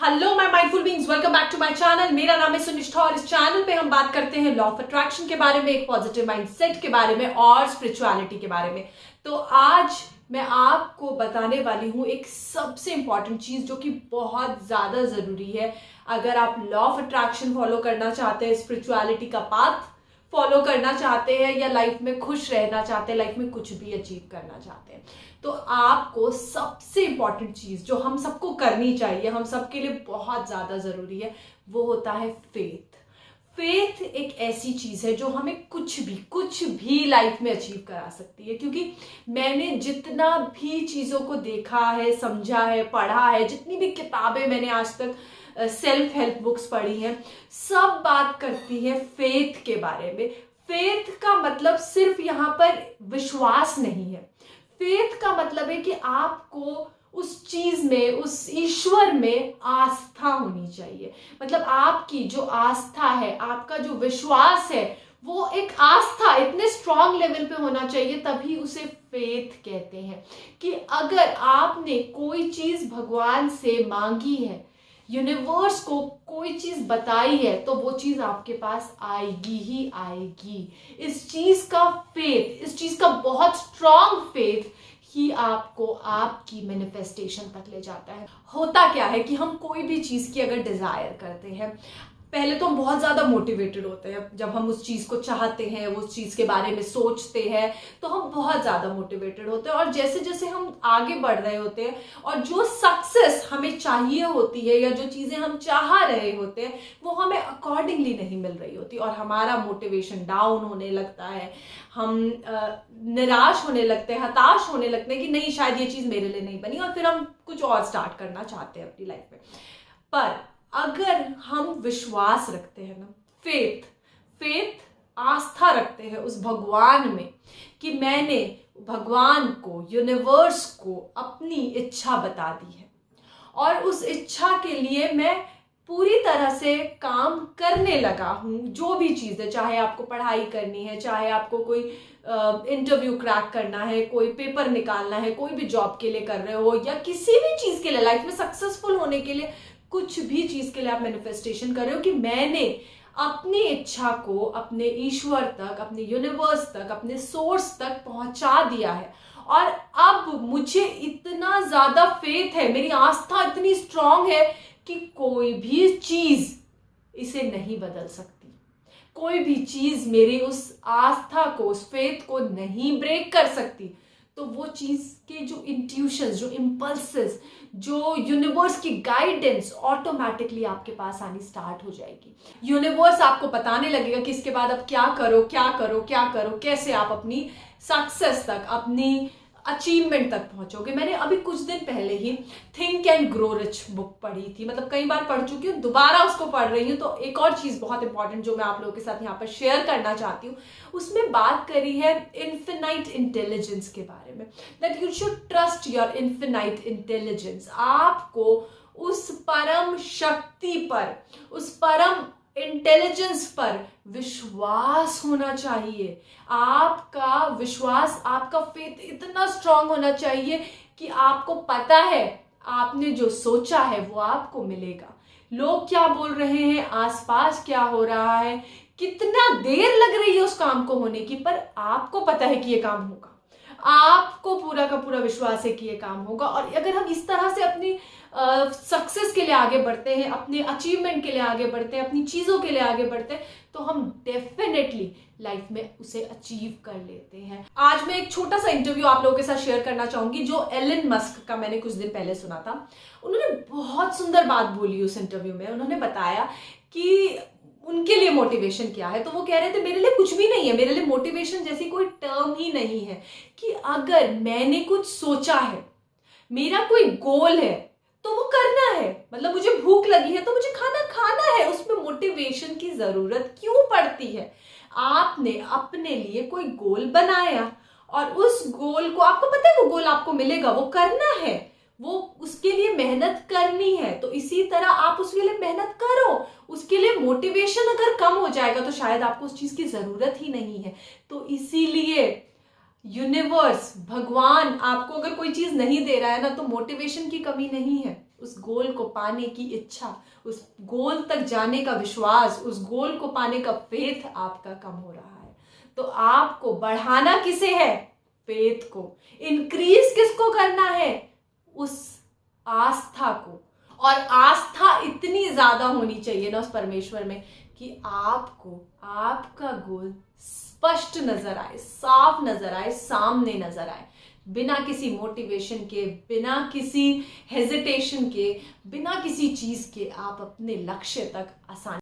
Hello my mindful beings, welcome back to my channel. मेरा नाम है सुनिष्ठा और इस चैनल पे हम बात करते हैं लॉ ऑफ अट्रैक्शन के बारे में, एक पॉजिटिव माइंडसेट के बारे में और स्पिरिचुअलिटी के बारे में। तो आज मैं आपको बताने वाली हूँ एक सबसे इंपॉर्टेंट चीज जो कि बहुत ज्यादा जरूरी है। अगर आप लॉ ऑफ अट्रैक्शन फॉलो करना चाहते हैं, स्पिरिचुअलिटी का पाथ फॉलो करना चाहते हैं या लाइफ में खुश रहना चाहते हैं, लाइफ में कुछ भी अचीव करना चाहते हैं, तो आपको सबसे इंपॉर्टेंट चीज जो हम सबको करनी चाहिए, हम सबके लिए बहुत ज्यादा जरूरी है, वो होता है फेथ। फेथ एक ऐसी चीज है जो हमें कुछ भी लाइफ में अचीव करा सकती है। क्योंकि मैंने जितना भी चीजों को देखा है, समझा है, पढ़ा है, जितनी भी किताबें मैंने आज तक सेल्फ हेल्प बुक्स पढ़ी हैं, सब बात करती है फेथ के बारे में। फेथ का मतलब सिर्फ यहाँ पर विश्वास नहीं है। फेथ का मतलब है कि आपको उस चीज में, उस ईश्वर में आस्था होनी चाहिए। मतलब आपकी जो आस्था है, आपका जो विश्वास है, वो एक आस्था इतने स्ट्रांग लेवल पे होना चाहिए, तभी उसे फेथ कहते हैं। कि अगर आपने कोई चीज भगवान से मांगी है, यूनिवर्स को कोई चीज बताई है, तो वो चीज आपके पास आएगी ही आएगी। इस चीज का फेथ, इस चीज का बहुत स्ट्रांग फेथ ही आपको आपकी मैनिफेस्टेशन तक ले जाता है। होता क्या है कि हम कोई भी चीज की अगर डिजायर करते हैं, पहले तो हम बहुत ज्यादा मोटिवेटेड होते हैं। जब हम उस चीज को चाहते हैं, उस चीज के बारे में सोचते हैं, तो हम बहुत ज्यादा मोटिवेटेड होते हैं। और जैसे जैसे हम आगे बढ़ रहे होते हैं और जो सक्सेस हमें चाहिए होती है या जो चीजें हम चाह रहे होते हैं, वो हमें अकॉर्डिंगली नहीं मिल रही होती और हमारा मोटिवेशन डाउन होने लगता है। हम निराश होने लगते हैं, हताश होने लगते हैं कि नहीं, शायद ये चीज मेरे लिए नहीं बनी, और फिर हम कुछ और स्टार्ट करना चाहते हैं अपनी लाइफ में। पर अगर हम विश्वास रखते हैं ना, फेथ आस्था रखते हैं उस भगवान में कि मैंने भगवान को, यूनिवर्स को अपनी इच्छा बता दी है और उस इच्छा के लिए मैं पूरी तरह से काम करने लगा हूं, जो भी चीज है, चाहे आपको पढ़ाई करनी है, चाहे आपको कोई इंटरव्यू क्रैक करना है, कोई पेपर निकालना है, कोई भी जॉब के लिए कर रहे हो या किसी भी चीज के लिए, लाइफ में सक्सेसफुल होने के लिए, कुछ भी चीज के लिए आप मैनिफेस्टेशन कर रहे हो कि मैंने अपनी इच्छा को अपने ईश्वर तक, अपने यूनिवर्स तक, अपने सोर्स तक पहुंचा दिया है और अब मुझे इतना ज्यादा फेथ है, मेरी आस्था इतनी स्ट्रांग है कि कोई भी चीज इसे नहीं बदल सकती। कोई भी चीज मेरी उस आस्था को, उस फेथ को नहीं ब्रेक कर सकती। तो वो चीज के जो इंट्यूशंस, जो इंपल्सेस, जो यूनिवर्स की गाइडेंस ऑटोमेटिकली आपके पास आनी स्टार्ट हो जाएगी। यूनिवर्स आपको बताने लगेगा कि इसके बाद अब क्या करो, क्या करो, क्या करो, कैसे आप अपनी सक्सेस तक, अपनी अचीवमेंट तक पहुंचोगे। मैंने अभी कुछ दिन पहले ही think and grow rich book पढ़ी थी, मतलब कई बार पढ़ चुकी हूँ, दोबारा उसको पढ़ रही हूँ। तो एक और चीज बहुत इंपॉर्टेंट जो मैं आप लोगों के साथ यहाँ पर शेयर करना चाहती हूँ, उसमें बात करी है इन्फिनाइट इंटेलिजेंस के बारे में, that you should trust your infinite intelligence. आपको उस परम शक्ति पर, उस परम इंटेलिजेंस पर विश्वास होना चाहिए। आपका विश्वास, आपका फेथ इतना स्ट्रांग होना चाहिए कि आपको पता है आपने जो सोचा है वो आपको मिलेगा। लोग क्या बोल रहे हैं, आसपास क्या हो रहा है, कितना देर लग रही है उस काम को होने की, पर आपको पता है कि ये काम होगा। आपको पूरा का पूरा विश्वास है कि ये काम होगा। और अगर हम इस तरह से अपनी सक्सेस के लिए आगे बढ़ते हैं, अपने अचीवमेंट के लिए आगे बढ़ते हैं, अपनी चीजों के लिए आगे बढ़ते हैं, तो हम डेफिनेटली लाइफ में उसे अचीव कर लेते हैं। आज मैं एक छोटा सा इंटरव्यू आप लोगों के साथ शेयर करना चाहूंगी जो एलन मस्क का मैंने कुछ दिन पहले सुना था। उन्होंने बहुत सुंदर बात बोली उस इंटरव्यू में। उन्होंने बताया कि उनके लिए मोटिवेशन क्या है। तो वो कह रहे थे, मेरे लिए कुछ भी नहीं है, मेरे लिए मोटिवेशन जैसी कोई टर्म ही नहीं है। कि अगर मैंने कुछ सोचा है, मेरा कोई गोल है, तो वो करना है। मतलब मुझे भूख लगी है तो मुझे खाना खाना है, उसमें मोटिवेशन की जरूरत क्यों पड़ती है? आपने अपने लिए कोई गोल बनाया और उस गोल को, आपको पता है वो गोल आपको मिलेगा, वो करना है, वो उसके लिए मेहनत करनी है। तो इसी तरह आप उसके लिए मेहनत करो। उसके लिए मोटिवेशन अगर कम हो जाएगा तो शायद आपको उस चीज की जरूरत ही नहीं है। तो इसीलिए यूनिवर्स, भगवान आपको अगर कोई चीज नहीं दे रहा है ना, तो मोटिवेशन की कमी नहीं है, उस गोल को पाने की इच्छा, उस गोल तक जाने का विश्वास, उस गोल को पाने का फेथ आपका कम हो रहा है। तो आपको बढ़ाना किसे है? फेथ को। इंक्रीज किसको करना है? उस आस्था को। और आस्था इतनी ज्यादा होनी चाहिए ना उस परमेश्वर में कि आपको आपका गोल स्पष्ट नजर आए, साफ नजर आए, सामने नजर आए, बिना किसी मोटिवेशन के, बिना किसी हेजिटेशन के, बिना किसी चीज के आप अपने लक्ष्य तक आसानी